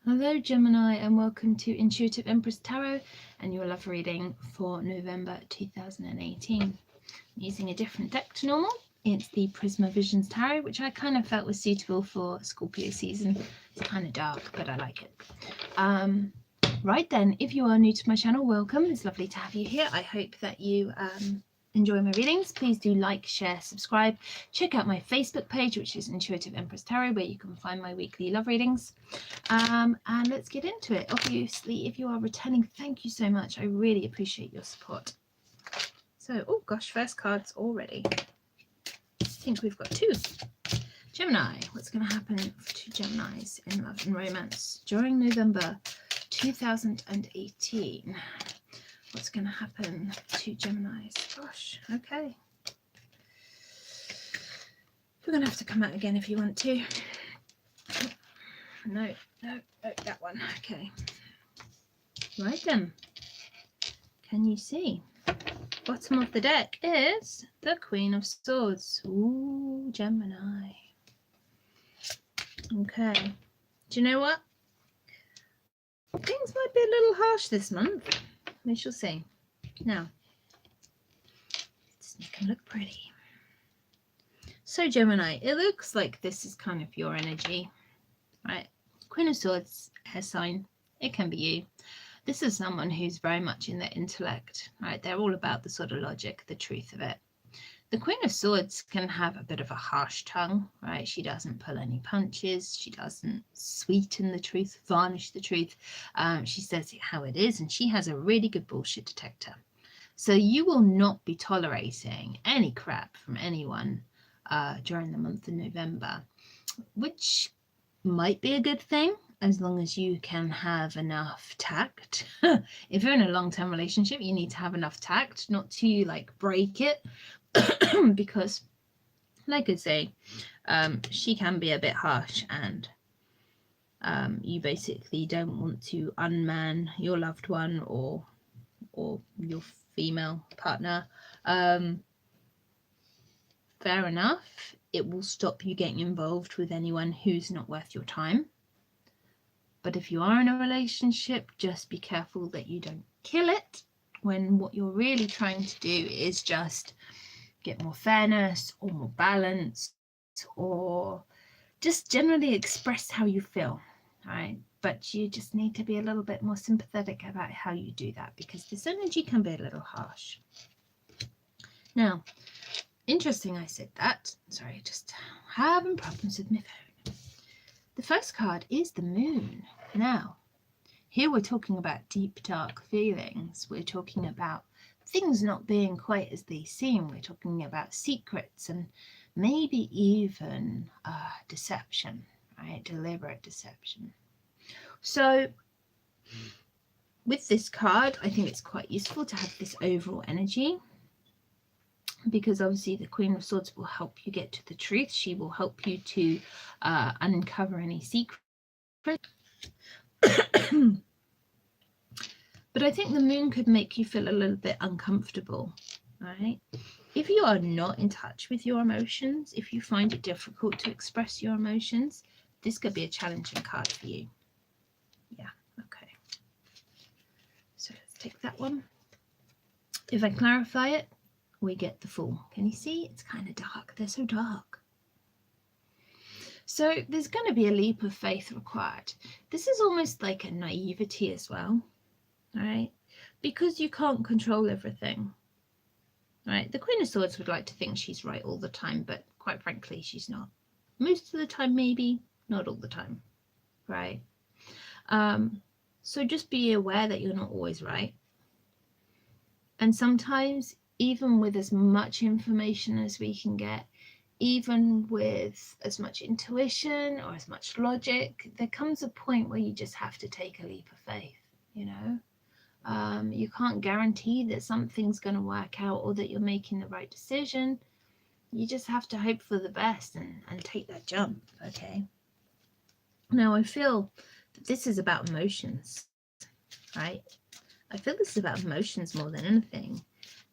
Hello Gemini, and welcome to Intuitive Empress Tarot and your love reading for November 2018. I'm using a different deck to normal. It's the Prisma Visions Tarot, which I kind of felt was suitable for Scorpio season. It's kind of dark, but I like it. Right then, if you are new to my channel, welcome. It's lovely to have you here. I hope that you enjoy my readings. Please do like, share, subscribe. Check out my Facebook page, which is Intuitive Empress Tarot, where you can find my weekly love readings. And let's get into it. Obviously, if you are returning, thank you so much. I really appreciate your support. So, oh gosh, first cards already. I think we've got two. Gemini, what's going to happen to Geminis in love and romance during November 2018? What's going to happen to Geminis? Gosh, okay. We're going to have to come out again if you want to. No, that one. Okay. Right then. Can you see? Bottom of the deck is the Queen of Swords. Ooh, Gemini. Okay. Do you know what? Things might be a little harsh this month. We shall see. Now, let's make them look pretty. So, Gemini, it looks like this is kind of your energy, right? Queen of Swords, air sign. It can be you. This is someone who's very much in their intellect, right? They're all about the sort of logic, the truth of it. The Queen of Swords can have a bit of a harsh tongue, right? She doesn't pull any punches. She doesn't sweeten the truth, varnish the truth. She says it how it is, and she has a really good bullshit detector. So you will not be tolerating any crap from anyone during the month of November, which might be a good thing as long as you can have enough tact. If you're in a long-term relationship, you need to have enough tact, not to like break it, because like I say, she can be a bit harsh, and you basically don't want to unman your loved one or your female partner. Fair enough, it will stop you getting involved with anyone who's not worth your time. But if you are in a relationship, just be careful that you don't kill it when what you're really trying to do is just get more fairness or more balance, or just generally express how you feel, right? But you just need to be a little bit more sympathetic about how you do that, because this energy can be a little harsh. Now, interesting I said that. Sorry, just having problems with my phone. The first card is the Moon. Now, here we're talking about deep, dark feelings. We're talking about things not being quite as they seem. We're talking about secrets and maybe even deception, right? Deliberate deception. So with this card, I think it's quite useful to have this overall energy, because obviously the Queen of Swords will help you get to the truth. She will help you to uncover any secrets. But I think the Moon could make you feel a little bit uncomfortable, right? If you are not in touch with your emotions, if you find it difficult to express your emotions, this could be a challenging card for you. Yeah, okay. So let's take that one. If I clarify it, we get the Fool. Can you see? It's kind of dark. They're so dark. So there's going to be a leap of faith required. This is almost like a naivety as well, right? Because you can't control everything, right? The Queen of Swords would like to think she's right all the time, but quite frankly, she's not. Most of the time, maybe, not all the time, right? So just be aware that you're not always right. And sometimes, even with as much information as we can get, even with as much intuition or as much logic, there comes a point where you just have to take a leap of faith, you know? You can't guarantee that something's going to work out or that you're making the right decision. You just have to hope for the best and take that jump, okay? Now, I feel that this is about emotions, right? I feel this is about emotions more than anything.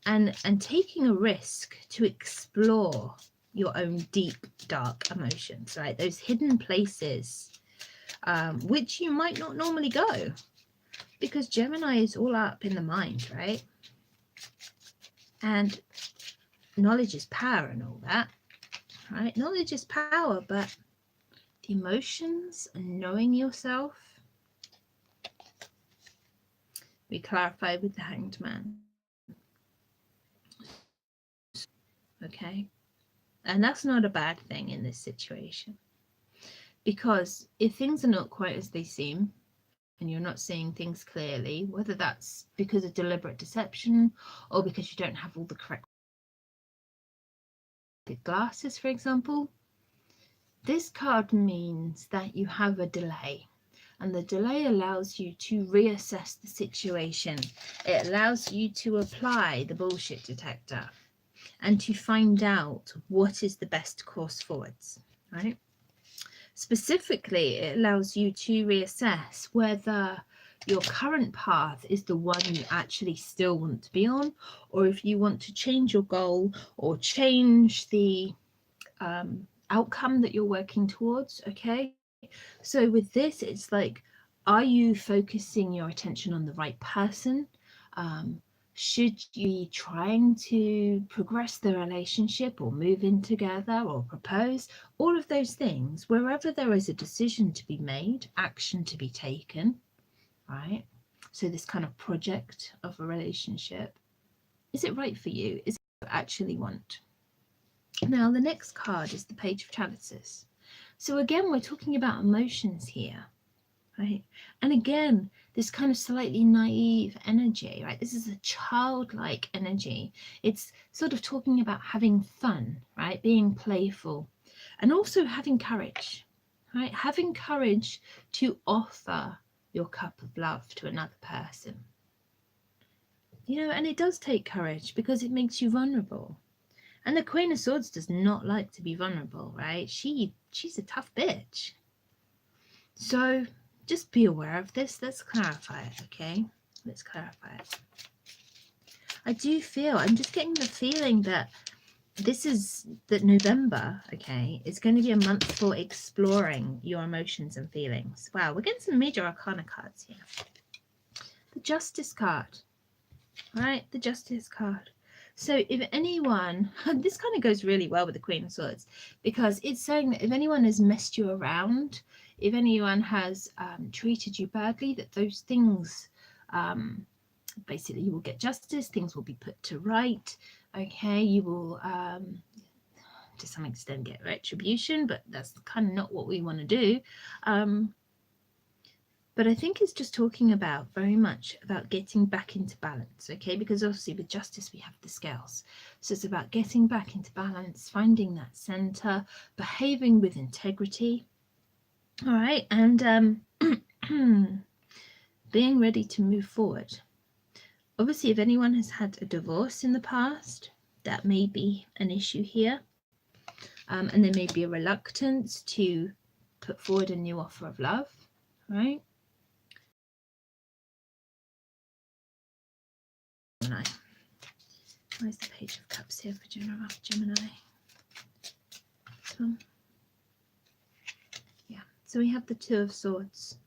And taking a risk to explore your own deep, dark emotions, right? Those hidden places which you might not normally go, because Gemini is all up in the mind, right? And knowledge is power and all that, right? Knowledge is power, but the emotions and knowing yourself, we clarify with the Hanged Man. Okay, and that's not a bad thing in this situation, because if things are not quite as they seem and you're not seeing things clearly, whether that's because of deliberate deception or because you don't have all the correct glasses, for example, this card means that you have a delay, and the delay allows you to reassess the situation. It allows you to apply the bullshit detector and to find out what is the best course forwards, right? Specifically, it allows you to reassess whether your current path is the one you actually still want to be on, or if you want to change your goal or change the outcome that you're working towards. Okay, so with this, it's like, are you focusing your attention on the right person? Should you be trying to progress the relationship or move in together or propose? All of those things, wherever there is a decision to be made, action to be taken, right? So this kind of project of a relationship, is it right for you? Is it what you actually want? Now, the next card is the Page of Chalices. So again, we're talking about emotions here, right? And again, this kind of slightly naive energy, right? This is a childlike energy. It's sort of talking about having fun, right? Being playful, and also having courage, right? Having courage to offer your cup of love to another person. You know, and it does take courage because it makes you vulnerable. And the Queen of Swords does not like to be vulnerable, right? She's a tough bitch. So just be aware of this. Let's clarify it, okay? Let's clarify it. I do feel, I'm just getting the feeling that that November, okay, is going to be a month for exploring your emotions and feelings. Wow, we're getting some major arcana cards here. The Justice card, right? The Justice card. So if anyone, this kind of goes really well with the Queen of Swords, because it's saying that if anyone has messed you around, if anyone has treated you badly, that those things, basically you will get justice, things will be put to right, okay, you will to some extent get retribution, but that's kind of not what we want to do. But I think it's just talking about very much about getting back into balance, okay? Because obviously with justice, we have the scales. So it's about getting back into balance, finding that center, behaving with integrity, all right? And being ready to move forward. Obviously, if anyone has had a divorce in the past, that may be an issue here. And there may be a reluctance to put forward a new offer of love, right? Gemini. Where's the Page of Cups here for Gemini? This one. Yeah, so we have the Two of Swords.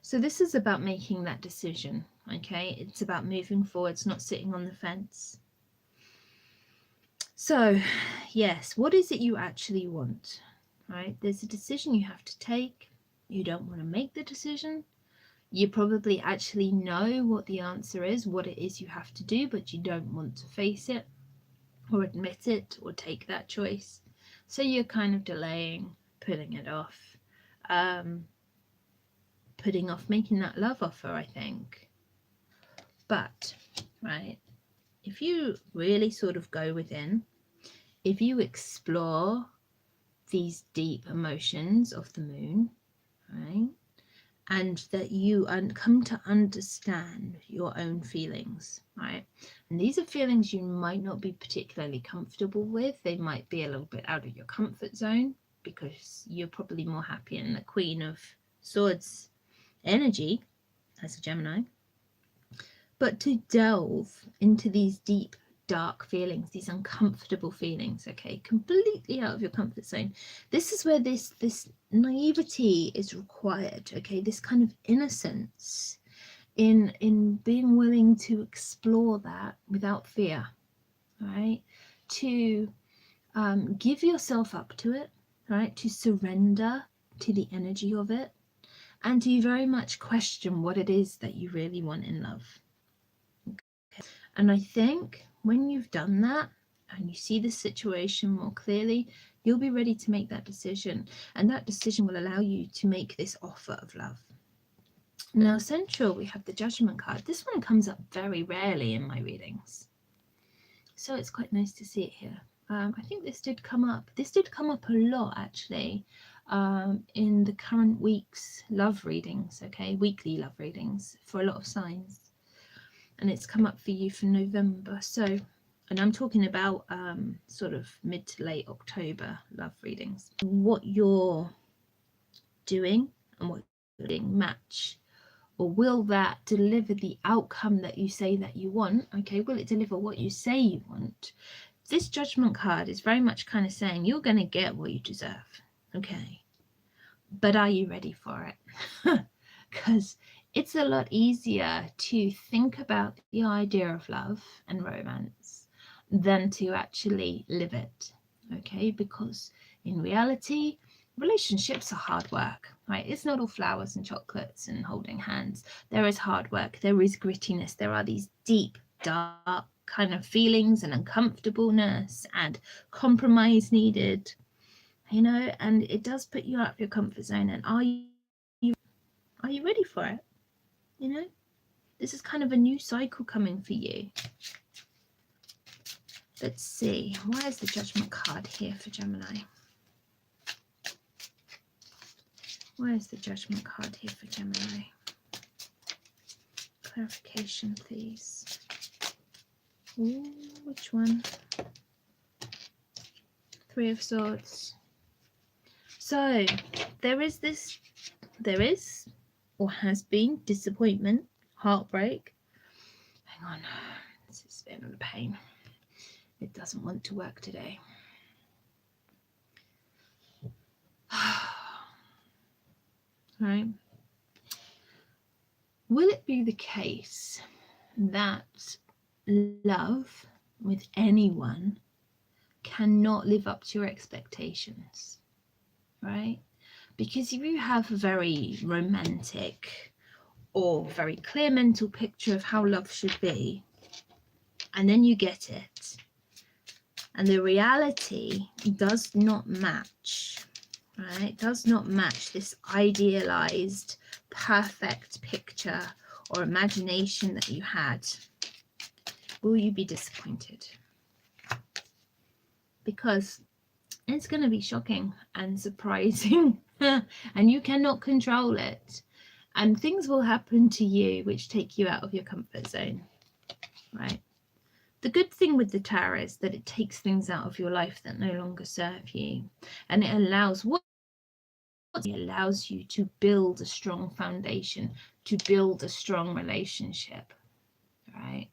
So this is about making that decision, okay? It's about moving forward. It's not sitting on the fence. So, yes, what is it you actually want, right? There's a decision you have to take. You don't want to make the decision. You probably actually know what the answer is, what it is you have to do, but you don't want to face it or admit it or take that choice. So you're kind of delaying, putting it off, putting off making that love offer, I think. But, right, if you really sort of go within, if you explore these deep emotions of the moon, right, and that you come to understand your own feelings, right? And these are feelings you might not be particularly comfortable with. They might be a little bit out of your comfort zone because you're probably more happy in the Queen of Swords energy as a Gemini. But to delve into these deep dark feelings, these uncomfortable feelings, okay, completely out of your comfort zone. This is where this naivety is required, okay, this kind of innocence in being willing to explore that without fear, right? To give yourself up to it, right? To surrender to the energy of it, and to very much question what it is that you really want in love. Okay. And I think when you've done that and you see the situation more clearly, you'll be ready to make that decision, and that decision will allow you to make this offer of love. Now, central, we have the Judgment card. This one comes up very rarely in my readings, so it's quite nice to see it here. I think this did come up. This did come up a lot, actually, in the current week's love readings, okay, weekly love readings for a lot of signs. And it's come up for you for November. So, and I'm talking about sort of mid to late October love readings. What you're doing and what you're doing match, or will that deliver the outcome that you say that you want? Okay, will it deliver what you say you want? This Judgment card is very much kind of saying you're going to get what you deserve, okay, but are you ready for it? Because it's a lot easier to think about the idea of love and romance than to actually live it, okay, because in reality relationships are hard work, right? It's not all flowers and chocolates and holding hands. There is hard work, there is grittiness, there are these deep, dark kind of feelings and uncomfortableness and compromise needed, you know, and it does put you out of your comfort zone. And are you ready for it? You know, this is kind of a new cycle coming for you. Let's see, why is the Judgment card here for Gemini? Why is the Judgment card here for Gemini? Clarification, please. Ooh, which one? Three of Swords. So there is or has been disappointment, heartbreak. Hang on, this is a bit of a pain. It doesn't want to work today. Right? Will it be the case that love with anyone cannot live up to your expectations, right? Because if you have a very romantic or very clear mental picture of how love should be, and then you get it, and the reality does not match, right? Does not match this idealized, perfect picture or imagination that you had, will you be disappointed? Because it's going to be shocking and surprising and you cannot control it, and things will happen to you which take you out of your comfort zone, right? The good thing with the Tower is that it takes things out of your life that no longer serve you, and it allows you to build a strong foundation, to build a strong relationship, right?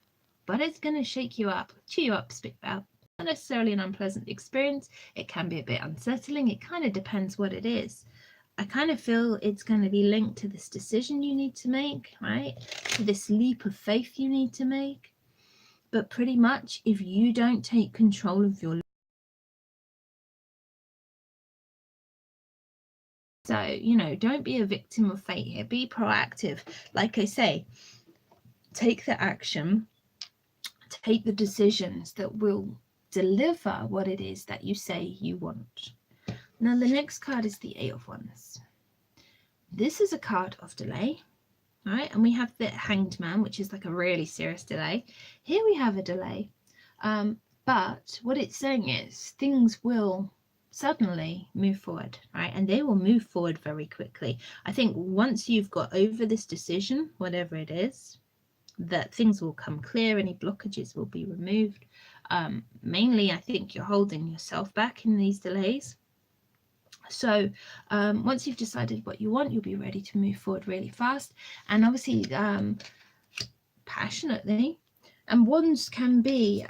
But it's going to shake you up, cheer you up, spit out. Not necessarily an unpleasant experience. It can be a bit unsettling. It kind of depends what it is. I kind of feel it's going to be linked to this decision you need to make, right? To this leap of faith you need to make. But pretty much, if you don't take control of your life, so, you know, don't be a victim of fate here. Be proactive. Like I say, take the action, take the decisions that will deliver what it is that you say you want. Now, the next card is the Eight of Wands. This is a card of delay, right? And we have the Hanged Man, which is like a really serious delay. Here we have a delay. But what it's saying is things will suddenly move forward, right? And they will move forward very quickly. I think once you've got over this decision, whatever it is, that things will come clear, any blockages will be removed. Mainly, I think you're holding yourself back in these delays. So once you've decided what you want, you'll be ready to move forward really fast and obviously passionately. And wands can be,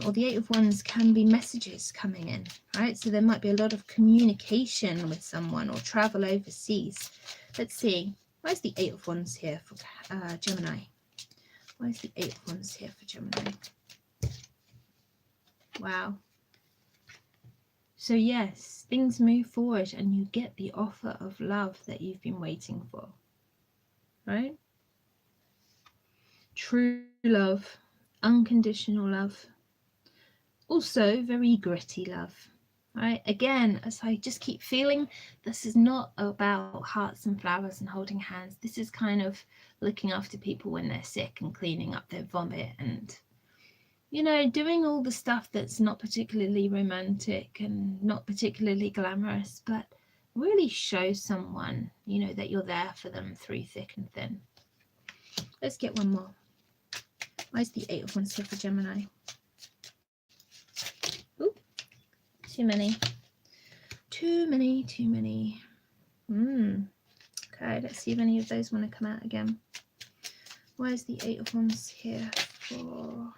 or the Eight of Wands can be messages coming in, right? So there might be a lot of communication with someone or travel overseas. Let's see. Where's the Eight of Wands here for Gemini? Where's the Eight of Wands here for Gemini? Wow. So yes, things move forward and you get the offer of love that you've been waiting for, right? True love, unconditional love, also very gritty love, right? Again, as I just keep feeling, this is not about hearts and flowers and holding hands. This is kind of looking after people when they're sick and cleaning up their vomit and, you know, doing all the stuff that's not particularly romantic and not particularly glamorous, but really show someone, you know, that you're there for them through thick and thin. Let's get one more. Where's the Eight of Wands here for Gemini? Ooh, too many. Too many, too many. Okay, let's see if any of those want to come out again. Where's the Eight of Wands here for...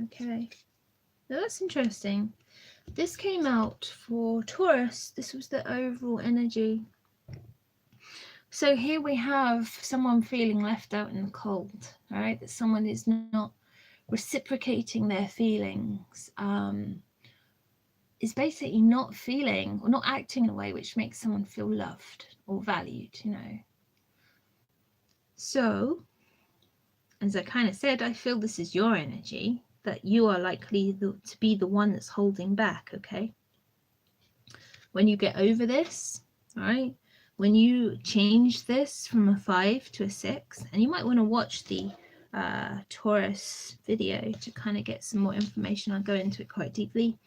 Okay, now that's interesting. This came out for Taurus. This was the overall energy. So here we have someone feeling left out in the cold, right? That someone is not reciprocating their feelings, is basically not feeling or not acting in a way which makes someone feel loved or valued, you know. So, as I kind of said, I feel this is your energy, that you are likely to be the one that's holding back, okay? When you get over this, right? When you change this from a 5 to a 6, and you might want to watch the Taurus video to kind of get some more information. I'll go into it quite deeply.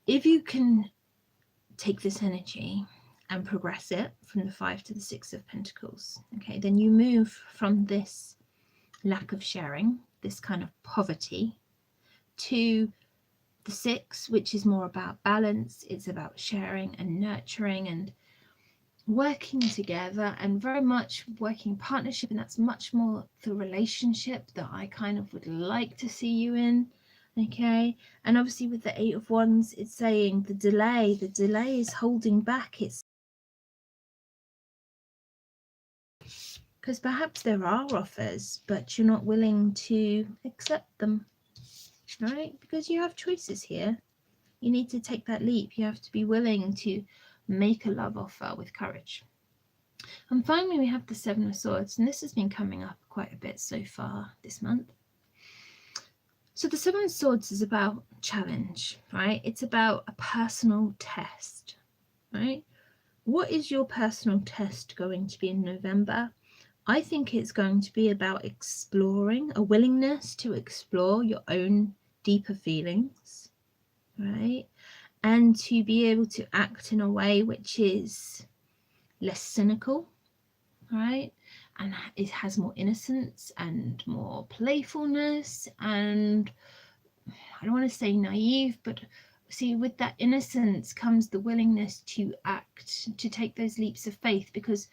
If you can take this energy and progress it from the 5 to the 6 of Pentacles, okay, then you move from this lack of sharing, this kind of poverty, to the 6, which is more about balance. It's about sharing and nurturing and working together and very much working partnership, and that's much more the relationship that I kind of would like to see you in. Okay, and obviously with the Eight of Wands, it's saying the delay is holding back. It's because perhaps there are offers, but you're not willing to accept them, right? Because you have choices here. You need to take that leap. You have to be willing to make a love offer with courage. And finally, we have the Seven of Swords, and this has been coming up quite a bit so far this month. So the Seven of Swords is about challenge, right? It's about a personal test, right? What is your personal test going to be in November? I think it's going to be about exploring, a willingness to explore your own deeper feelings, right? And to be able to act in a way which is less cynical, right? And it has more innocence and more playfulness, and I don't want to say naive, but see, with that innocence comes the willingness to act, to take those leaps of faith, because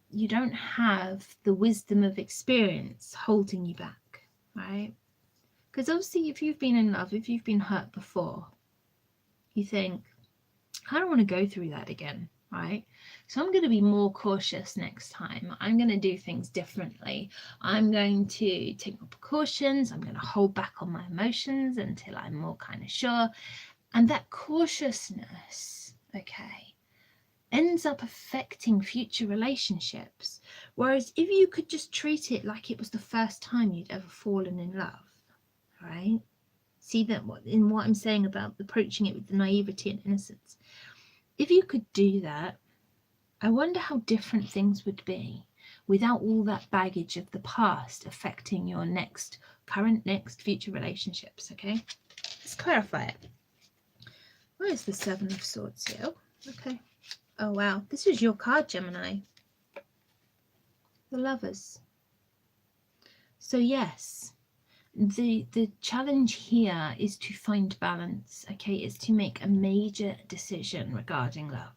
you don't have the wisdom of experience holding you back, right? Because obviously if you've been in love, if you've been hurt before, you think, I don't want to go through that again, right? So I'm going to be more cautious next time. I'm going to do things differently. I'm going to take more precautions. I'm going to hold back on my emotions until I'm more kind of sure. And that cautiousness, okay, ends up affecting future relationships. Whereas if you could just treat it like it was the first time you'd ever fallen in love, right? See that in what I'm saying about approaching it with the naivety and innocence. If you could do that, I wonder how different things would be without all that baggage of the past affecting your current, future relationships, okay? Let's clarify it. Where is the Seven of Swords here? Oh, okay. Oh, wow. This is your card, Gemini. The Lovers. So, yes, the challenge here is to find balance, okay? It's to make a major decision regarding love.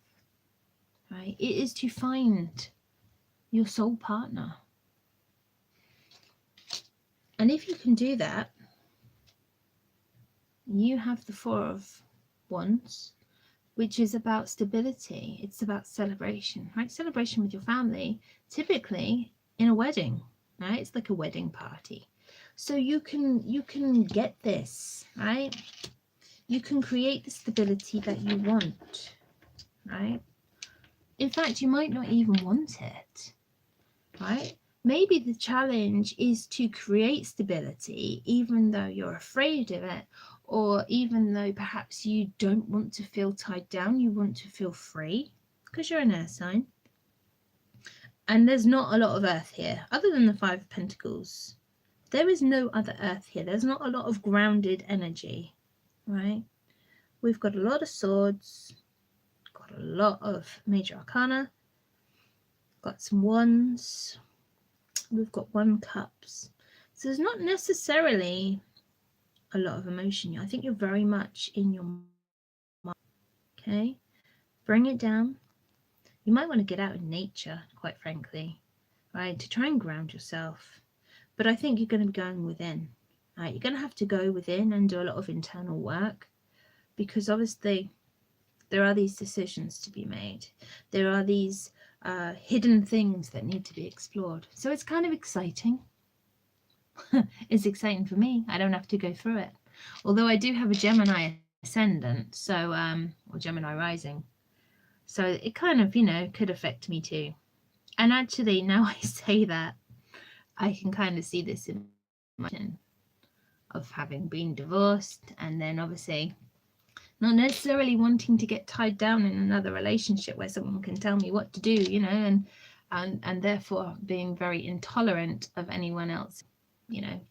Right? It is to find your soul partner. And if you can do that, you have the Four of Wands, which is about stability. It's about celebration, right? Celebration with your family, typically in a wedding, right? It's like a wedding party. So you can get this, right? You can create the stability that you want, right? In fact, you might not even want it, right? Maybe the challenge is to create stability even though you're afraid of it, or even though perhaps you don't want to feel tied down, you want to feel free, because you're an air sign. And there's not a lot of earth here, other than the Five of Pentacles. There is no other earth here. There's not a lot of grounded energy, right? We've got a lot of swords, got a lot of major arcana, got some wands, we've got 1 cups. So there's not necessarily a lot of emotion. I think you're very much in your mind. Okay, bring it down. You might want to get out in nature, quite frankly, right, to try and ground yourself. But I think you're going to be going within, right? You're going to have to go within and do a lot of internal work, because obviously there are these decisions to be made. There are these hidden things that need to be explored. So it's kind of exciting. It's exciting for me. I don't have to go through it. Although I do have a Gemini ascendant, so or Gemini rising. So it kind of, could affect me too. And actually, now I say that, I can kind of see this in my of having been divorced, and then obviously not necessarily wanting to get tied down in another relationship where someone can tell me what to do, and therefore being very intolerant of anyone else,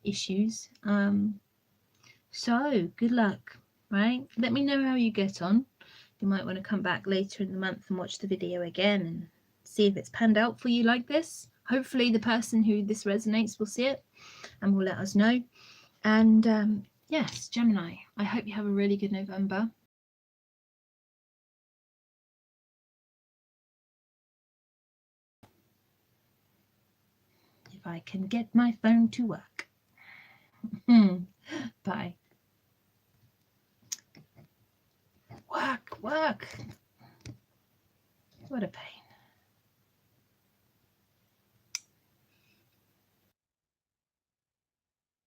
issues. So good luck, right? Let me know how you get on. You might want to come back later in the month and watch the video again and see if it's panned out for you like this. Hopefully the person who this resonates will see it and will let us know. And yes, Gemini, I hope you have a really good November. If I can get my phone to work. Bye. Work. What a pain.